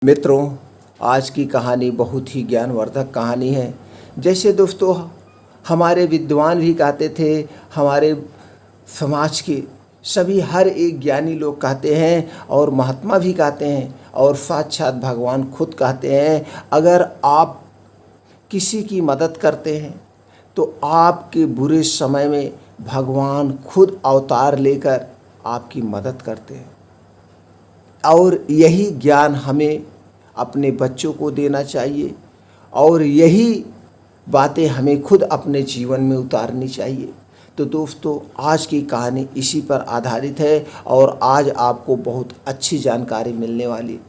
मित्रों, आज की कहानी बहुत ही ज्ञानवर्धक कहानी है। जैसे दोस्तों हमारे विद्वान भी कहते थे, हमारे समाज के सभी हर एक ज्ञानी लोग कहते हैं और महात्मा भी कहते हैं और साक्षात भगवान खुद कहते हैं, अगर आप किसी की मदद करते हैं तो आपके बुरे समय में भगवान खुद अवतार लेकर आपकी मदद करते हैं। और यही ज्ञान हमें अपने बच्चों को देना चाहिए और यही बातें हमें खुद अपने जीवन में उतारनी चाहिए। तो दोस्तों, आज की कहानी इसी पर आधारित है और आज आपको बहुत अच्छी जानकारी मिलने वाली है।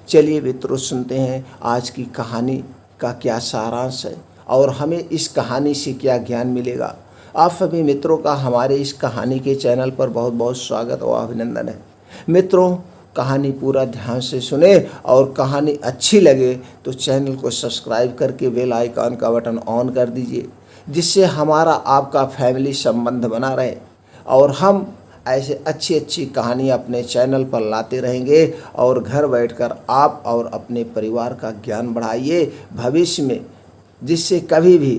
चलिए मित्रों, सुनते हैं आज की कहानी का क्या सारांश है और हमें इस कहानी से क्या ज्ञान मिलेगा। आप सभी मित्रों का हमारे इस कहानी के चैनल पर बहुत बहुत स्वागत और अभिनंदन है। मित्रों, कहानी पूरा ध्यान से सुने और कहानी अच्छी लगे तो चैनल को सब्सक्राइब करके बेल आइकन का बटन ऑन कर दीजिए, जिससे हमारा आपका फैमिली संबंध बना रहे और हम ऐसे अच्छी अच्छी कहानियाँ अपने चैनल पर लाते रहेंगे और घर बैठकर आप और अपने परिवार का ज्ञान बढ़ाइए भविष्य में, जिससे कभी भी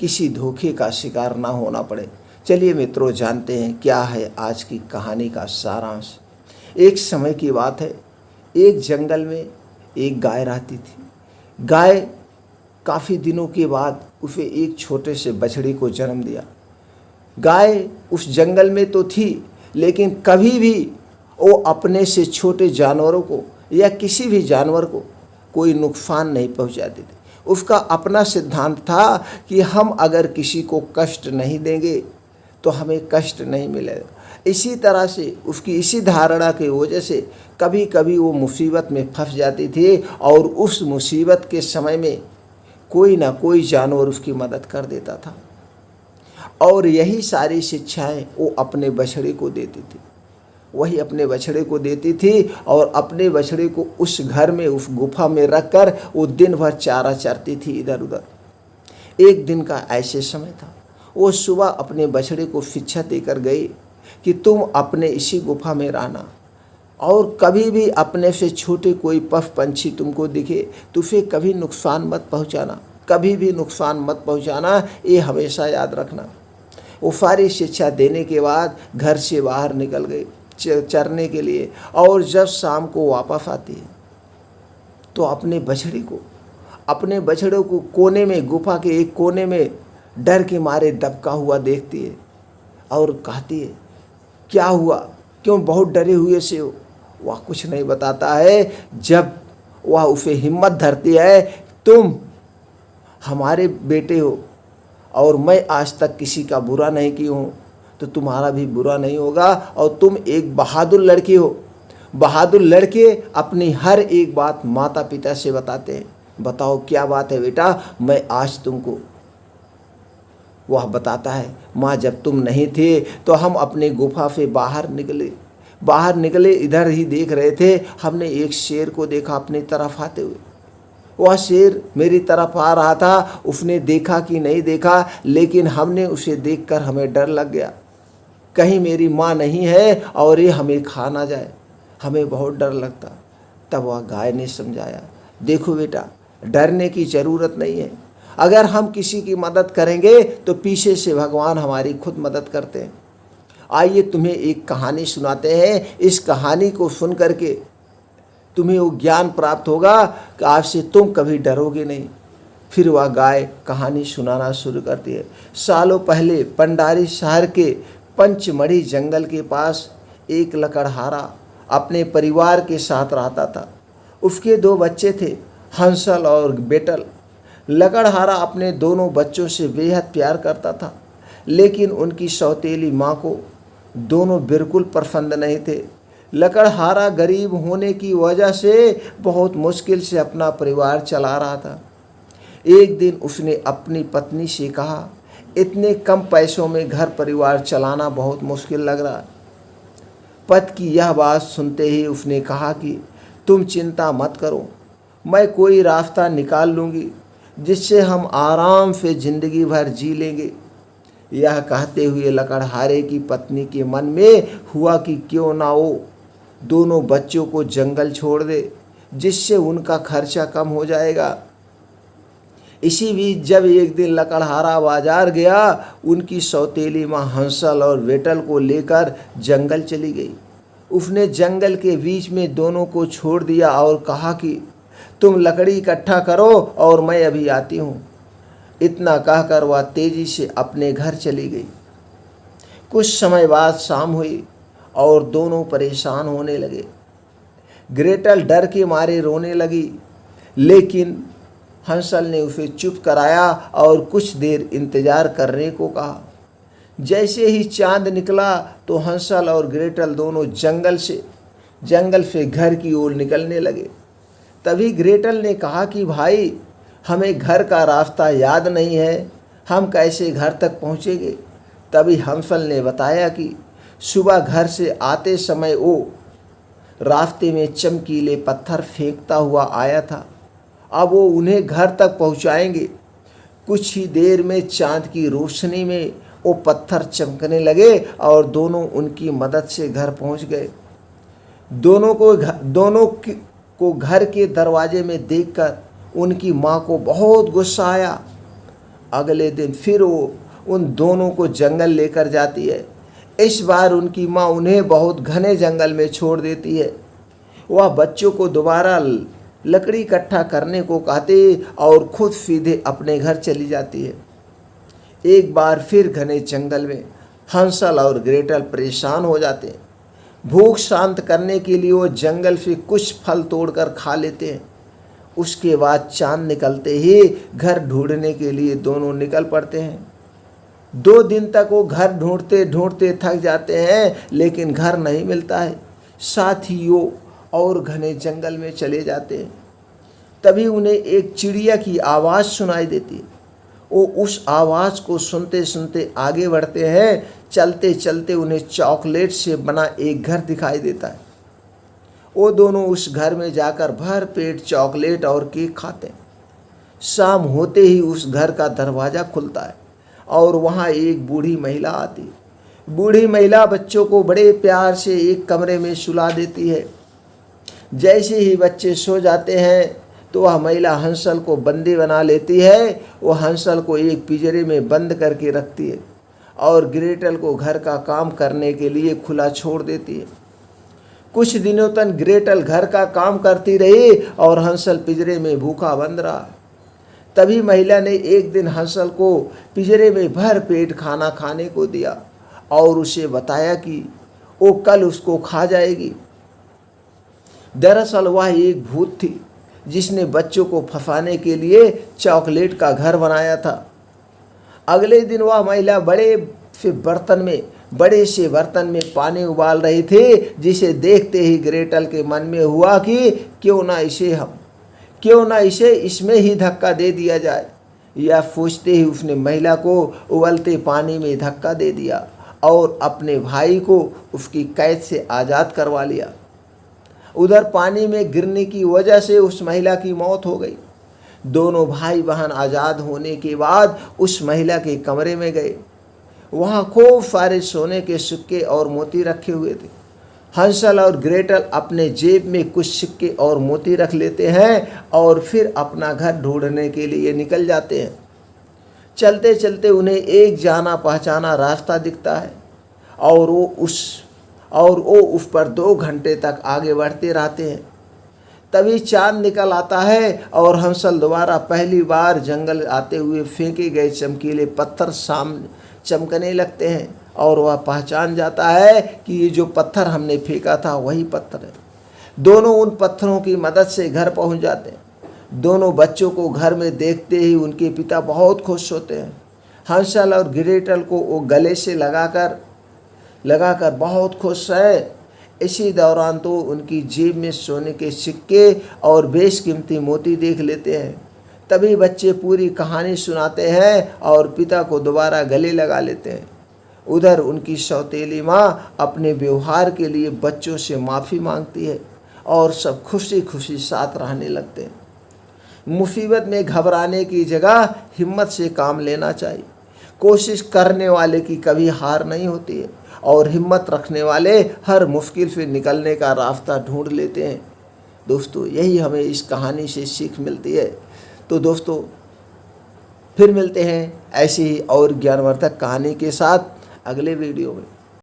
किसी धोखे का शिकार ना होना पड़े। चलिए मित्रों, जानते हैं क्या है आज की कहानी का सारांश। एक समय की बात है, एक जंगल में एक गाय रहती थी। गाय काफ़ी दिनों के बाद उसे एक छोटे से बछड़े को जन्म दिया। गाय उस जंगल में तो थी, लेकिन कभी भी वो अपने से छोटे जानवरों को या किसी भी जानवर को कोई नुकसान नहीं पहुंचाती थी। उसका अपना सिद्धांत था कि हम अगर किसी को कष्ट नहीं देंगे तो हमें कष्ट नहीं मिलेगा। इसी तरह से उसकी इसी धारणा की वजह से कभी कभी वो मुसीबत में फंस जाती थी और उस मुसीबत के समय में कोई ना कोई जानवर उसकी मदद कर देता था। और यही सारी शिक्षाएं वो अपने बछड़े को देती थी, वही अपने बछड़े को देती थी और अपने बछड़े को उस घर में, उस गुफा में रखकर वो दिन भर चारा चरती थी इधर उधर। एक दिन का ऐसे समय था, वो सुबह अपने बछड़े को शिक्षा देकर गई कि तुम अपने इसी गुफा में रहना और कभी भी अपने से छोटे कोई पशु पंछी तुमको दिखे तो उसे कभी नुकसान मत पहुंचाना, कभी भी नुकसान मत पहुंचाना, ये हमेशा याद रखना। वो सारी शिक्षा देने के बाद घर से बाहर निकल गई चरने के लिए और जब शाम को वापस आती है तो अपने बछड़े को कोने में, गुफा के एक कोने में डर के मारे दबका हुआ देखती है और कहती है, क्या हुआ, क्यों बहुत डरे हुए से हो। वह कुछ नहीं बताता है। जब वह उसे हिम्मत धरती है, तुम हमारे बेटे हो और मैं आज तक किसी का बुरा नहीं की हूँ, तो तुम्हारा भी बुरा नहीं होगा और तुम एक बहादुर लड़की हो। बहादुर लड़के अपनी हर एक बात माता पिता से बताते हैं। बताओ क्या बात है बेटा, मैं आज तुमको। वह बताता है, माँ जब तुम नहीं थे तो हम अपने गुफा से बाहर निकले इधर ही देख रहे थे, हमने एक शेर को देखा अपनी तरफ आते हुए। वह शेर मेरी तरफ आ रहा था, उसने देखा कि नहीं देखा, लेकिन हमने उसे देखकर हमें डर लग गया, कहीं मेरी माँ नहीं है और ये हमें खा ना जाए, हमें बहुत डर लगता। तब वह गाय ने समझाया, देखो बेटा, डरने की ज़रूरत नहीं है। अगर हम किसी की मदद करेंगे तो पीछे से भगवान हमारी खुद मदद करते हैं। आइए तुम्हें एक कहानी सुनाते हैं। इस कहानी को सुन करके तुम्हें वो ज्ञान प्राप्त होगा कि आज से तुम कभी डरोगे नहीं। फिर वह गाय कहानी सुनाना शुरू करती है। सालों पहले पंडारी शहर के पंचमढ़ी जंगल के पास एक लकड़हारा अपने परिवार के साथ रहता था। उसके 2 बच्चे थे, हंसल और बेटल। लकड़हारा अपने दोनों बच्चों से बेहद प्यार करता था, लेकिन उनकी सौतेली माँ को दोनों बिल्कुल पसंद नहीं थे। लकड़हारा गरीब होने की वजह से बहुत मुश्किल से अपना परिवार चला रहा था। एक दिन उसने अपनी पत्नी से कहा, इतने कम पैसों में घर परिवार चलाना बहुत मुश्किल लग रहा। पति की यह बात सुनते ही उसने कहा कि तुम चिंता मत करो, मैं कोई रास्ता निकाल लूँगी जिससे हम आराम से ज़िंदगी भर जी लेंगे। यह कहते हुए लकड़हारे की पत्नी के मन में हुआ कि क्यों ना वो दोनों बच्चों को जंगल छोड़ दे, जिससे उनका खर्चा कम हो जाएगा। इसी बीच जब एक दिन लकड़हारा बाजार गया, उनकी सौतेली माँ हंसल और वेटल को लेकर जंगल चली गई। उसने जंगल के बीच में दोनों को छोड़ दिया और कहा कि तुम लकड़ी इकट्ठा करो और मैं अभी आती हूँ। इतना कहकर वह तेजी से अपने घर चली गई। कुछ समय बाद शाम हुई और दोनों परेशान होने लगे। ग्रेटल डर के मारे रोने लगी, लेकिन हंसल ने उसे चुप कराया और कुछ देर इंतजार करने को कहा। जैसे ही चांद निकला तो हंसल और ग्रेटल दोनों जंगल से घर की ओर निकलने लगे। तभी ग्रेटल ने कहा कि भाई, हमें घर का रास्ता याद नहीं है, हम कैसे घर तक पहुँचेंगे। तभी हंसल ने बताया कि सुबह घर से आते समय वो रास्ते में चमकीले पत्थर फेंकता हुआ आया था। अब वो उन्हें घर तक पहुंचाएंगे। कुछ ही देर में चांद की रोशनी में वो पत्थर चमकने लगे और दोनों उनकी मदद से घर पहुंच गए। दोनों को घर के दरवाजे में देखकर उनकी माँ को बहुत गुस्सा आया। अगले दिन फिर वो उन दोनों को जंगल लेकर जाती है। इस बार उनकी माँ उन्हें बहुत घने जंगल में छोड़ देती है। वह बच्चों को दोबारा लकड़ी इकट्ठा करने को कहते और खुद सीधे अपने घर चली जाती है। एक बार फिर घने जंगल में हंसल और ग्रेटल परेशान हो जाते हैं। भूख शांत करने के लिए वो जंगल से कुछ फल तोड़कर खा लेते हैं। उसके बाद चांद निकलते ही घर ढूंढने के लिए दोनों निकल पड़ते हैं। 2 दिन तक वो घर ढूंढते ढूंढते थक जाते हैं, लेकिन घर नहीं मिलता है। साथ ही वो और घने जंगल में चले जाते हैं। तभी उन्हें एक चिड़िया की आवाज़ सुनाई देती है। वो उस आवाज़ को सुनते सुनते आगे बढ़ते हैं। चलते चलते उन्हें चॉकलेट से बना एक घर दिखाई देता है। वो दोनों उस घर में जाकर भर पेट चॉकलेट और केक खाते हैं। शाम होते ही उस घर का दरवाज़ा खुलता है और वहाँ एक बूढ़ी महिला आती है। बूढ़ी महिला बच्चों को बड़े प्यार से एक कमरे में सुला देती है। जैसे ही बच्चे सो जाते हैं तो वह महिला हंसल को बंदी बना लेती है। वह हंसल को एक पिंजरे में बंद करके रखती है और ग्रेटल को घर का काम करने के लिए खुला छोड़ देती है। कुछ दिनों तक ग्रेटल घर का काम करती रही और हंसल पिंजरे में भूखा बंद रहा। तभी महिला ने एक दिन हंसल को पिंजरे में भर पेट खाना खाने को दिया और उसे बताया कि वो कल उसको खा जाएगी। दरअसल वह एक भूत थी जिसने बच्चों को फंसाने के लिए चॉकलेट का घर बनाया था। अगले दिन वह महिला बड़े से बर्तन में पानी उबाल रही थी, जिसे देखते ही ग्रेटल के मन में हुआ कि क्यों ना इसे इसमें ही धक्का दे दिया जाए। यह सोचते ही उसने महिला को उबलते पानी में धक्का दे दिया और अपने भाई को उसकी कैद से आज़ाद करवा लिया। उधर पानी में गिरने की वजह से उस महिला की मौत हो गई। दोनों भाई बहन आज़ाद होने के बाद उस महिला के कमरे में गए। वहाँ खूब सारे सोने के सिक्के और मोती रखे हुए थे। हंसल और ग्रेटल अपने जेब में कुछ सिक्के और मोती रख लेते हैं और फिर अपना घर ढूंढने के लिए निकल जाते हैं। चलते चलते उन्हें एक जाना पहचाना रास्ता दिखता है और वो उस पर 2 घंटे तक आगे बढ़ते रहते हैं। तभी चांद निकल आता है और हंसल दोबारा पहली बार जंगल आते हुए फेंके गए चमकीले पत्थर सामने चमकने लगते हैं और वह पहचान जाता है कि ये जो पत्थर हमने फेंका था वही पत्थर है। दोनों उन पत्थरों की मदद से घर पहुंच जाते हैं। दोनों बच्चों को घर में देखते ही उनके पिता बहुत खुश होते हैं। हंसल और ग्रेटल को वो गले से लगाकर बहुत खुश है। इसी दौरान तो उनकी जेब में सोने के सिक्के और बेशकीमती मोती देख लेते हैं। तभी बच्चे पूरी कहानी सुनाते हैं और पिता को दोबारा गले लगा लेते हैं। उधर उनकी सौतेली माँ अपने व्यवहार के लिए बच्चों से माफ़ी मांगती है और सब खुशी खुशी साथ रहने लगते हैं। मुसीबत में घबराने की जगह हिम्मत से काम लेना चाहिए। कोशिश करने वाले की कभी हार नहीं होती है और हिम्मत रखने वाले हर मुश्किल से निकलने का रास्ता ढूंढ लेते हैं। दोस्तों यही हमें इस कहानी से सीख मिलती है। तो दोस्तों फिर मिलते हैं ऐसी ही और ज्ञानवर्धक कहानी के साथ अगले वीडियो में।